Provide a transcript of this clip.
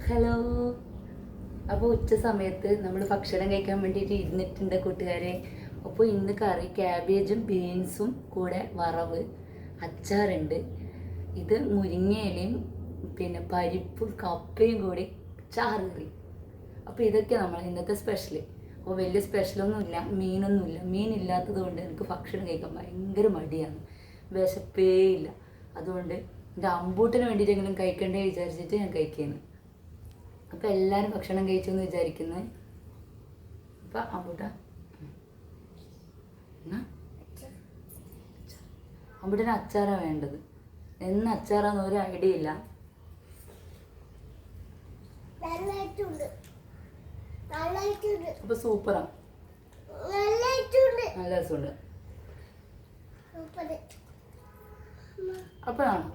Hello. അപ്പോൾ ഉച്ച സമയത്ത് നമ്മൾ ഭക്ഷണം കഴിക്കാൻ വേണ്ടിയിട്ട് ഇരുന്നിട്ടുണ്ട് കൂട്ടുകാരെ. അപ്പോൾ ഇന്ന് കറി ക്യാബേജും ബീൻസും കൂടെ വറവ്, അച്ചാറുണ്ട്. ഇത് മുരിങ്ങയിലയും പിന്നെ പരിപ്പും കപ്പയും കൂടി ചാറ് കറി. അപ്പോൾ ഇതൊക്കെ നമ്മൾ ഇന്നത്തെ സ്പെഷ്യൽ. അപ്പോൾ വലിയ സ്പെഷ്യലൊന്നുമില്ല, മീനൊന്നുമില്ല. മീനില്ലാത്തത് കൊണ്ട് എനിക്ക് ഭക്ഷണം കഴിക്കാൻ ഭയങ്കര മടിയാണ്, വിശപ്പേ ഇല്ല. അതുകൊണ്ട് എൻ്റെ അമ്പൂട്ടിന് വേണ്ടിയിട്ടെങ്കിലും കഴിക്കണ്ടേ വിചാരിച്ചിട്ട് ഞാൻ കഴിക്കുന്നു. അപ്പോൾ എല്ലാവരും ഭക്ഷണം കഴിച്ചു എന്ന് വിചാരിക്കുന്നത്. അപ്പം അമ്പൂട്ടിന് അച്ചാറാണ് വേണ്ടത്. എന്ന് അച്ചാറാന്ന് ഒരു ഐഡിയ ഇല്ല. അപ്പൊ സൂപ്പറാ, നല്ല രസമുണ്ട്. അപ്പോഴാണ്